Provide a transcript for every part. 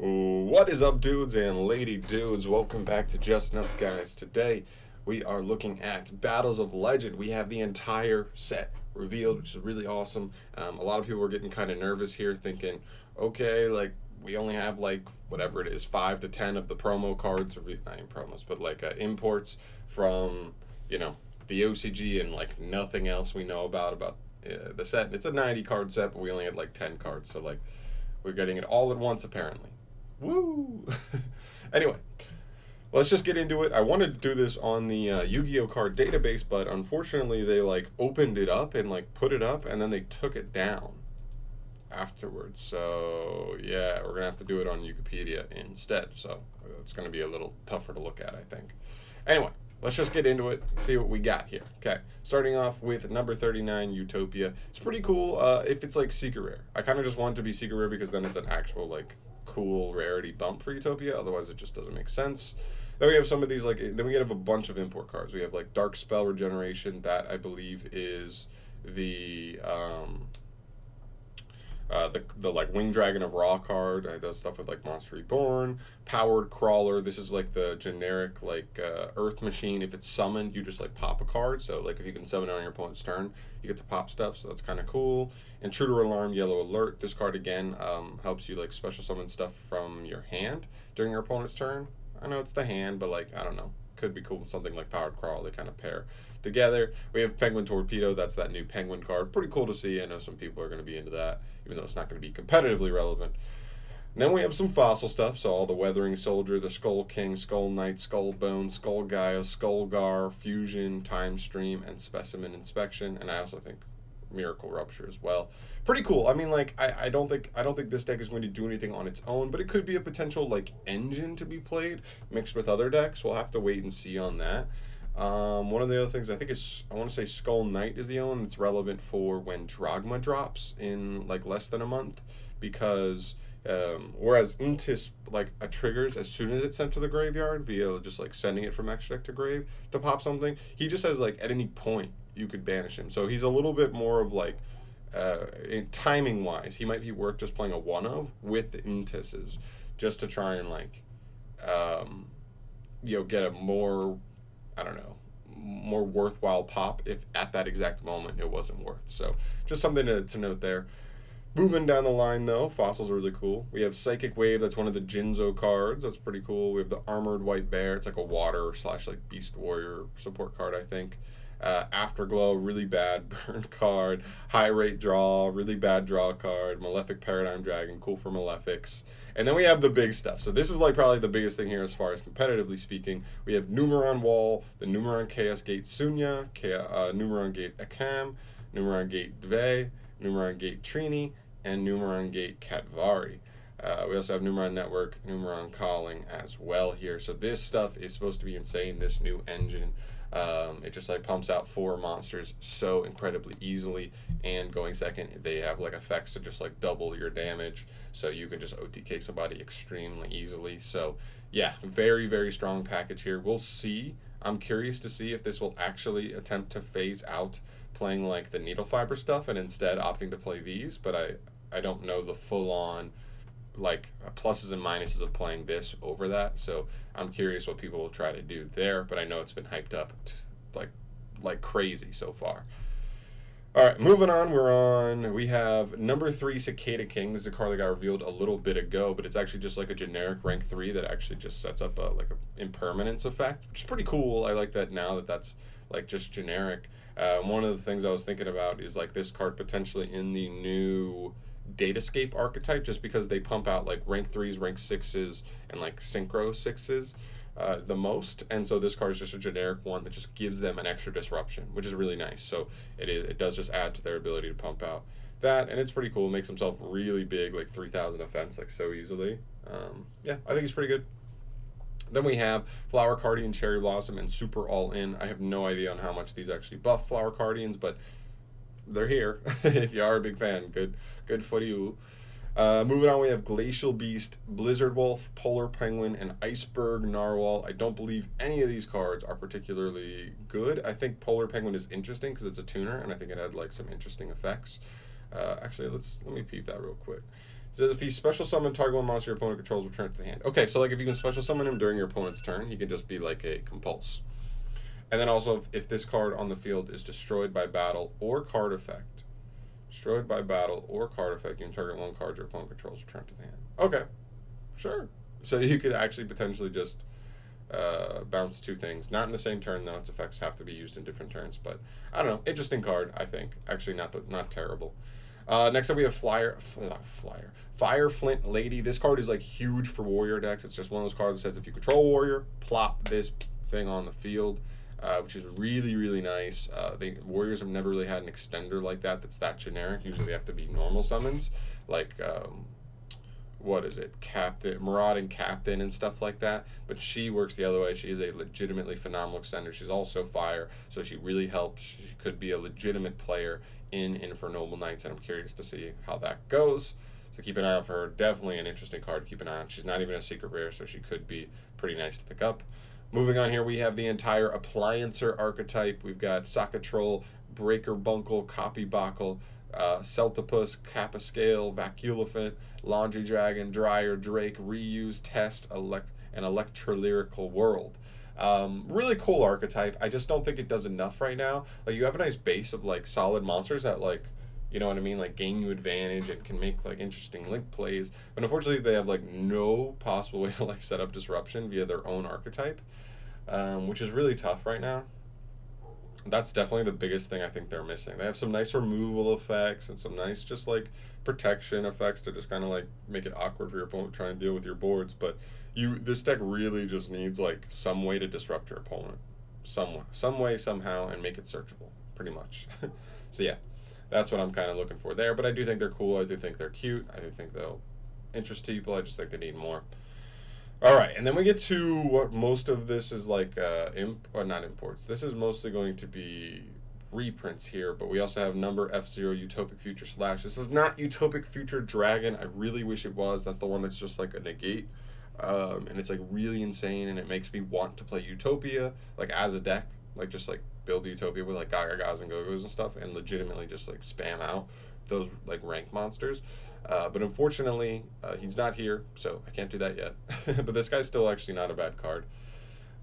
What is up, dudes and lady dudes? Welcome back to Just Nuts, guys. Today we are looking at Battles of Legend. We have the entire set revealed, which is really awesome. A lot of people are getting kind of nervous here, thinking, okay, like we only have like whatever it is, 5 to 10 of the promo cards, or not even promos, but like imports from the OCG, and like nothing else we know about the set. It's a 90 card set, but we only had like 10 cards, so like we're getting it all at once apparently. Woo! Anyway, let's just get into it. I wanted to do this on the Yu-Gi-Oh card database, but unfortunately they like opened it up and like put it up, and then they took it down afterwards. So yeah, we're gonna have to do it on Wikipedia instead. So it's gonna be a little tougher to look at, I think. Anyway, let's just get into it, see what we got here. Okay, starting off with number 39, Utopia. It's pretty cool if it's like secret rare. I kind of just want it to be secret rare because then it's an actual like cool rarity bump for Utopia. Otherwise, it just doesn't make sense. Then we have some of these then we have a bunch of import cards. We have like Dark Spell Regeneration. That I believe is the like Wing Dragon of Raw card. It does stuff with like Monster Reborn. Powered Crawler. This is like the generic like Earth Machine. If it's summoned, you just like pop a card. So like if you can summon it on your opponent's turn, you get to pop stuff. So that's kind of cool. Intruder Alarm, Yellow Alert. This card again helps you like special summon stuff from your hand during your opponent's turn. I know it's the hand, but like I don't know. Could be cool with something like Powered Crawl. They kind of pair together. We have Penguin Torpedo. That's that new Penguin card. Pretty cool to see. I know some people are going to be into that, even though it's not going to be competitively relevant. And then we have some fossil stuff. So all the Weathering Soldier, the Skull King, Skull Knight, Skull Bone, Skull Gaia, Skull Gar, Fusion, Time Stream, and Specimen Inspection. And I also think Miracle Rupture as well. Pretty cool. I mean, like I don't think this deck is going to do anything on its own, but it could be a potential like engine to be played mixed with other decks. We'll have to wait and see on that. One of the other things I think is, I want to say Skull Knight is the only one that's relevant for when Drogma drops in like less than a month, because whereas Intis like triggers as soon as it's sent to the graveyard via just like sending it from extra deck to grave to pop something, he just says like at any point you could banish him. So he's a little bit more of like in timing wise, he might be worth just playing a one of with Intis's just to try and like get a more, I don't know, more worthwhile pop if at that exact moment it wasn't worth. So just something to note there. Moving down the line though, fossils are really cool. We have Psychic Wave. That's one of the Jinzo cards. That's pretty cool. We have the Armored White Bear. It's like a water / like Beast Warrior support card, I think. Afterglow, really bad burn card. High rate draw, really bad draw card. Malefic Paradigm Dragon, cool for Malefics. And then we have the big stuff. So this is like probably the biggest thing here as far as competitively speaking. We have Numeron Wall, the Numeron Chaos Gate Sunya, Numeron Gate Akam, Numeron Gate Dve, Numeron Gate Trini, and Numeron Gate Katvari. We also have Numeron Network, Numeron Calling as well here. So this stuff is supposed to be insane, this new engine. It just like pumps out 4 monsters so incredibly easily, and going second they have like effects to just like double your damage, so you can just OTK somebody extremely easily. So yeah, very very strong package here. We'll see. I'm curious to see if this will actually attempt to phase out playing like the needle fiber stuff and instead opting to play these, but I don't know the full on like pluses and minuses of playing this over that. So I'm curious what people will try to do there, but I know it's been hyped up like crazy so far. All right, moving on. We have number 3, Cicada King. This is a card that got revealed a little bit ago, but it's actually just like a generic rank 3 that actually just sets up a impermanence effect, which is pretty cool. I like that now that that's like just generic. One of the things I was thinking about is like this card potentially in the new Datascape archetype, just because they pump out like rank 3s, rank 6s, and like synchro 6s the most, and so this card is just a generic one that just gives them an extra disruption, which is really nice. So it does just add to their ability to pump out that, and it's pretty cool. It makes himself really big, like 3,000 offense, like so easily. Yeah, I think he's pretty good. Then we have Flower Cardian, Cherry Blossom, and Super All In. I have no idea on how much these actually buff Flower Cardians, but they're here. If you are a big fan, good for you. Moving on, we have Glacial Beast, Blizzard Wolf, Polar Penguin, and Iceberg Narwhal. I don't believe any of these cards are particularly good. I think Polar Penguin is interesting because it's a tuner, and I think it had like some interesting effects. Actually, let me peep that real quick. So if he special summon target one monster your opponent controls, return it to the hand. Okay, so like if you can special summon him during your opponent's turn, he can just be like a compulse. And then also if this card on the field is destroyed by battle or card effect, destroyed by battle or card effect, you can target one card your opponent controls, return it to the hand. Okay, sure. So you could actually potentially just bounce two things. Not in the same turn though. Its effects have to be used in different turns. But I don't know. Interesting card, I think. Actually, not terrible. Next up, we have Fire Flint Lady. This card is like huge for warrior decks. It's just one of those cards that says if you control warrior, plop this thing on the field, which is really, really nice. Warriors have never really had an extender like that that's that generic. Usually they have to be normal summons, like what is it, Marauding Captain and stuff like that. But she works the other way. She is a legitimately phenomenal extender. She's also fire, so she really helps. She could be a legitimate player in Infernal Knights, and I'm curious to see how that goes. So keep an eye out for her. Definitely an interesting card to keep an eye on. She's not even a secret rare, so she could be pretty nice to pick up. Moving on here, we have the entire Appliancer archetype. We've got Sakatroll, Breaker Bunkle, Copy Bockle, Celtipus, Capascale, Vaculephant, Laundry Dragon, Dryer Drake, Reuse, Test, and Electrolyrical World. Really cool archetype. I just don't think it does enough right now. Like, you have a nice base of like solid monsters that, like, you know what I mean, like gain you advantage and can make like interesting link plays. But unfortunately, they have like no possible way to like set up disruption via their own archetype, which is really tough right now. That's definitely the biggest thing I think they're missing. They have some nice removal effects and some nice just like protection effects to just kind of like make it awkward for your opponent trying to deal with your boards. But this deck really just needs like some way to disrupt your opponent, some way, somehow, and make it searchable, pretty much. So yeah, that's what I'm kind of looking for there. But I do think they're cool. I do think they're cute. I do think they'll interest people. I just think they need more. All right, and then we get to what most of this is like not imports. This is mostly going to be reprints here, but we also have number F0 Utopic Future Slash. This is not Utopic Future Dragon. I really wish it was. That's the one that's just like a negate. And it's like really insane, and it makes me want to play Utopia like as a deck, like just like build Utopia with like Gagas and Gogos and stuff, and legitimately just like spam out those like rank monsters. But unfortunately, he's not here, so I can't do that yet. But this guy's still actually not a bad card.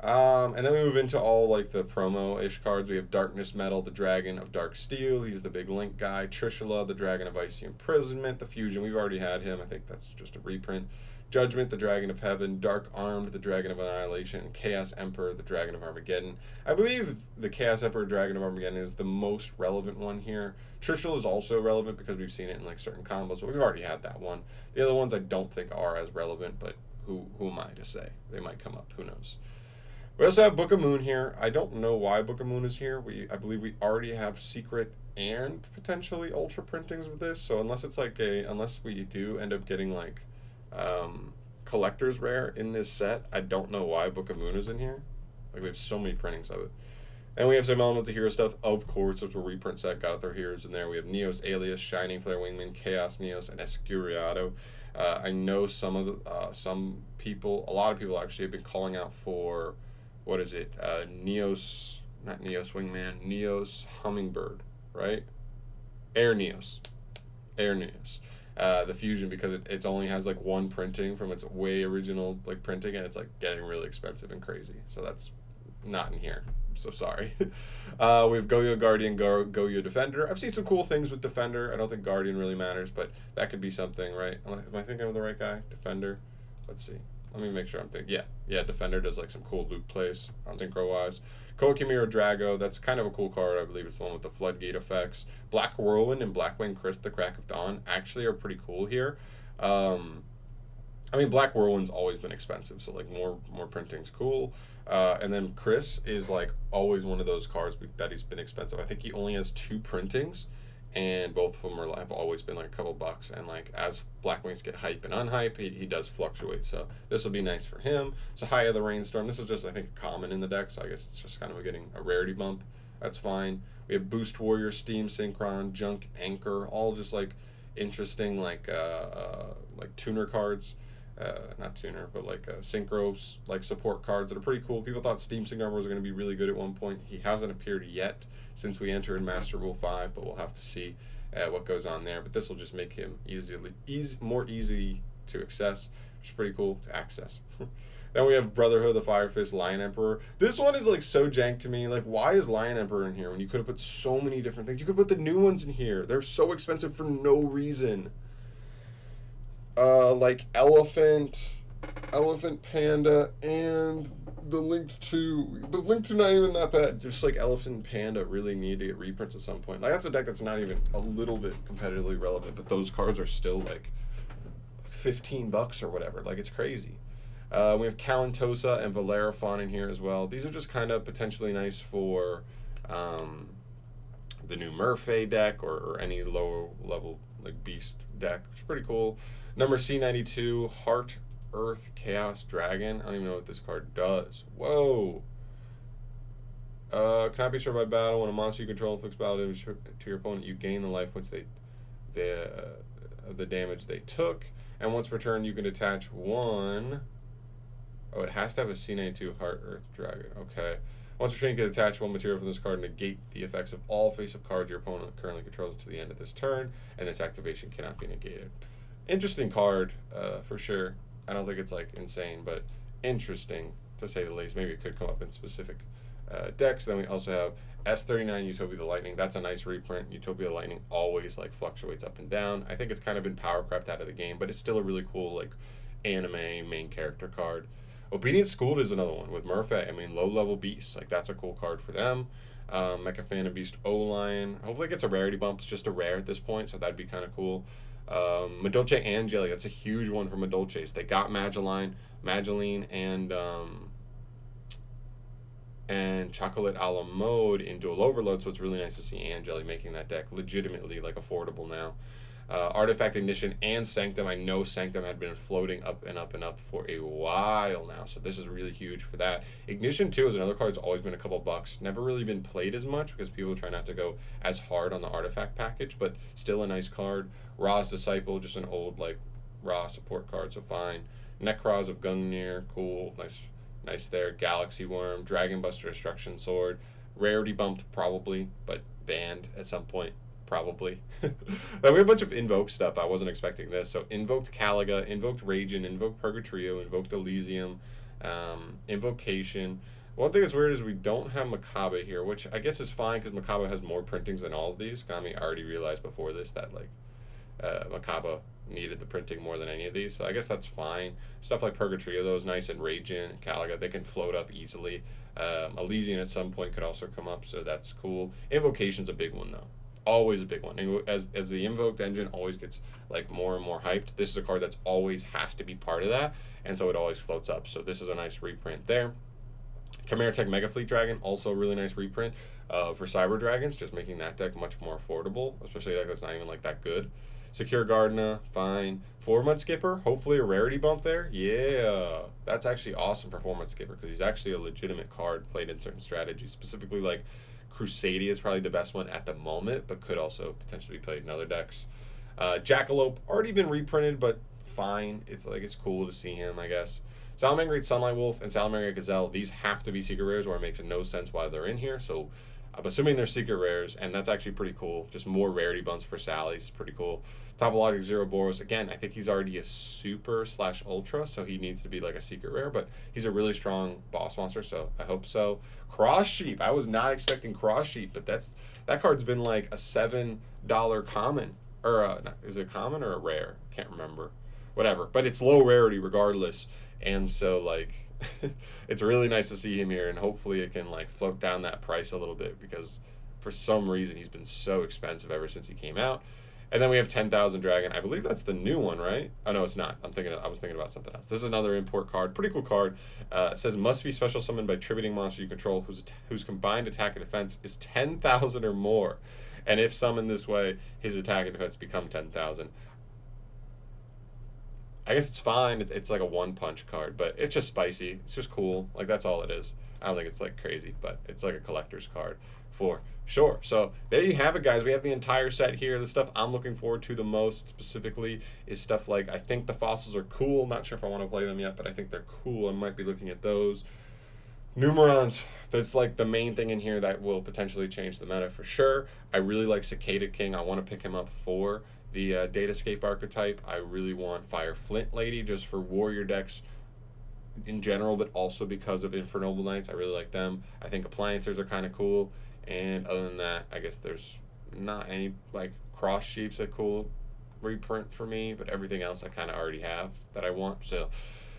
And then we move into all like the promo-ish cards. We have Darkness Metal, the Dragon of Dark Steel. He's the big link guy. Trishula, the Dragon of Icy Imprisonment. The Fusion, we've already had him. I think that's just a reprint. Judgment, the Dragon of Heaven. Dark Armed, the Dragon of Annihilation. Chaos Emperor, the Dragon of Armageddon. I believe the Chaos Emperor, Dragon of Armageddon is the most relevant one here. Trishula is also relevant because we've seen it in like certain combos, but we've already had that one. The other ones I don't think are as relevant, but who am I to say? They might come up. Who knows? We also have Book of Moon here. I don't know why Book of Moon is here. I believe we already have secret and potentially ultra printings with this. So unless we do end up getting like collector's rare in this set, I don't know why Book of Moon is in here. Like, we have so many printings of it. And we have some Elemental Hero stuff, of course, which a reprint set got their heroes in there. We have Neos Alias, Shining Flare Wingman, Chaos Neos, and Escuriado. I know some people, a lot of people actually have been calling out for, what is it? Neos, not Neos Wingman, Neos Hummingbird, right? Air Neos. The Fusion, because it only has like one printing from its way original like printing, and it's like getting really expensive and crazy. So that's not in here. So sorry. We have Goyo Guardian, Goyo Defender. I've seen some cool things with Defender. I don't think Guardian really matters, but that could be something, right? Am I thinking of the right guy? Defender. Let's see. Let me make sure I'm thinking. Yeah. Defender does like some cool loop plays on synchro wise. Koakimiro Drago. That's kind of a cool card. I believe it's the one with the floodgate effects. Black Whirlwind and Blackwing Chris, the Crack of Dawn, actually are pretty cool here. I mean, Black Whirlwind's always been expensive, so like more printing's cool. And then Chris is like always one of those cards that he's been expensive. I think he only has 2 printings, and both of them have always been like a couple bucks. And like as Blackwings get hype and unhype, he does fluctuate. So this will be nice for him. Sahaya the Rainstorm. This is just, I think, common in the deck, so I guess it's just kind of getting a rarity bump. That's fine. We have Boost Warrior, Steam Synchron, Junk Anchor, all just like interesting like tuner cards. Not tuner, but like synchros, like support cards that are pretty cool. People thought Steam Synchron was going to be really good at one point. He hasn't appeared yet since we entered Master Rule 5, but we'll have to see. what goes on there. But this will just make him more easy to access, which is pretty cool to access. Then we have Brotherhood of the Fire Fist, Lion Emperor. This one is like so jank to me. Like, why is Lion Emperor in here when you could have put so many different things? You could put the new ones in here. They're so expensive for no reason. Like Elephant Panda, and the Linked 2. But Linked 2 not even that bad. Just like Elephant and Panda really need to get reprints at some point. Like, that's a deck that's not even a little bit competitively relevant, but those cards are still like $15 or whatever. Like, it's crazy. We have Kalantosa and Valeraphon in here as well. These are just kind of potentially nice for the new Murphy deck or any low level like beast deck, which is pretty cool. Number C92, Heart Earth Chaos Dragon. I don't even know what this card does. Whoa. Cannot be destroyed by battle. When a monster you control inflicts battle damage to your opponent, you gain the life points the damage they took. And once per turn, you can attach one. Oh, it has to have a C92 Heart Earth Dragon. Okay. Once per turn, you can attach one material from this card and negate the effects of all face-up cards your opponent currently controls to the end of this turn, and this activation cannot be negated. Interesting card, for sure. I don't think it's like insane, but interesting to say the least. Maybe it could come up in specific decks. Then we also have S39 Utopia the Lightning. That's a nice reprint. Utopia the Lightning always like fluctuates up and down. I think it's kind of been power crept out of the game, but it's still a really cool like anime main character card. Obedient Schooled is another one with Murphy. I mean, low level beasts. Like, that's a cool card for them. Mecha Phantom Beast O-Lion. Hopefully it gets a rarity bump. It's just a rare at this point, so that'd be kind of cool. Madolche Angeli. That's a huge one for Madolches. They got Mageline, and Chocolate a la Mode in Dual Overload, so it's really nice to see Angeli making that deck legitimately like affordable now. Artifact Ignition and Sanctum. I know Sanctum had been floating up and up and up for a while now, so this is really huge for that. Ignition 2 is another card that's always been a couple bucks. Never really been played as much because people try not to go as hard on the artifact package, but still a nice card. Ra's Disciple, just an old like Ra support card, so fine. Necros of Gungnir, cool, nice there. Galaxy Worm, Dragon Buster Destruction Sword. Rarity bumped probably, but banned at some point. Probably. Then we have a bunch of invoked stuff. I wasn't expecting this. So invoked Caliga, invoked Ragin, invoked Purgatrio, invoked Elysium, Invocation. One thing that's weird is we don't have Macabre here, which I guess is fine because Macabre has more printings than all of these. I already realized before this that like Macabre needed the printing more than any of these, so I guess that's fine. Stuff like Purgatrio though is nice, and Ragin, Caliga, they can float up easily. Elysium at some point could also come up, so that's cool. Invocation's a big one though. Always a big one. As the invoked engine always gets like more and more hyped, this is a card that's always has to be part of that, and so it always floats up. So this is a nice reprint there. Chimera Tech Mega Fleet Dragon, also a really nice reprint for Cyber Dragons, just making that deck much more affordable, especially like that's not even like that good. Secure Gardena, fine. 4-month Skipper, hopefully a rarity bump there. Yeah, that's actually awesome for 4-month Skipper because he's actually a legitimate card played in certain strategies, specifically like Crusadia is probably the best one at the moment, but could also potentially be played in other decks. Jackalope, already been reprinted, but fine. It's cool to see him, I guess. Salamangreat Sunlight Wolf and Salamangreat Gazelle, these have to be secret rares or it makes no sense why they're in here, so I'm assuming they're secret rares, and that's actually pretty cool. Just more rarity bumps for Sally's, it's pretty cool. Topologic Zero Boros, again, I think he's already a super/ultra, so he needs to be like a secret rare, but he's a really strong boss monster, so I hope so. Cross Sheep, I was not expecting Cross Sheep, but that card's been like a $7 common, or is it common or a rare? Can't remember. Whatever, but it's low rarity regardless, and so like it's really nice to see him here, and hopefully it can like float down that price a little bit because for some reason he's been so expensive ever since he came out. And then we have 10,000 Dragon. I believe that's the new one, right? Oh, no, it's not. I was thinking about something else. This is another import card. Pretty cool card. It says, must be special summoned by tributing monster you control whose combined attack and defense is 10,000 or more. And if summoned this way, his attack and defense become 10,000. I guess it's fine. It's like a one-punch card, but it's just spicy. It's just cool. Like, that's all it is. I don't think it's, like, crazy, but it's like a collector's card for sure. So there you have it, guys. We have the entire set here. The stuff I'm looking forward to the most specifically is stuff like, I think the fossils are cool. Not sure if I want to play them yet, but I think they're cool. I might be looking at those. Numerons, that's like the main thing in here that will potentially change the meta for sure. I really like Cicada King. I want to pick him up for the Datascape archetype. I really want Fire Flint Lady just for warrior decks in general, but also because of Infernoble Knights. I really like them. I think Appliancers are kind of cool. And other than that, I guess there's not any like Cross Sheep's a cool reprint for me, but everything else I kind of already have that I want. So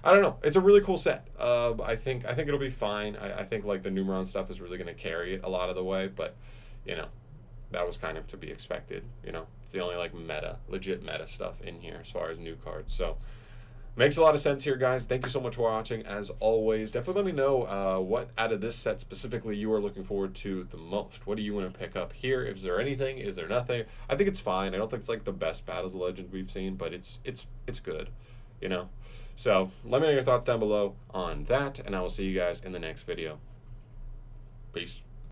I don't know. It's a really cool set. I think it'll be fine. I think like the Numeron stuff is really going to carry it a lot of the way, but you know, that was kind of to be expected. You know, it's the only like legit meta stuff in here as far as new cards. So makes a lot of sense here, guys. Thank you so much for watching. As always, definitely let me know what out of this set specifically you are looking forward to the most. What do you want to pick up here? Is there anything? Is there nothing? I think it's fine. I don't think it's like the best Battles of Legends we've seen, but it's good, you know. So let me know your thoughts down below on that, and I will see you guys in the next video. Peace.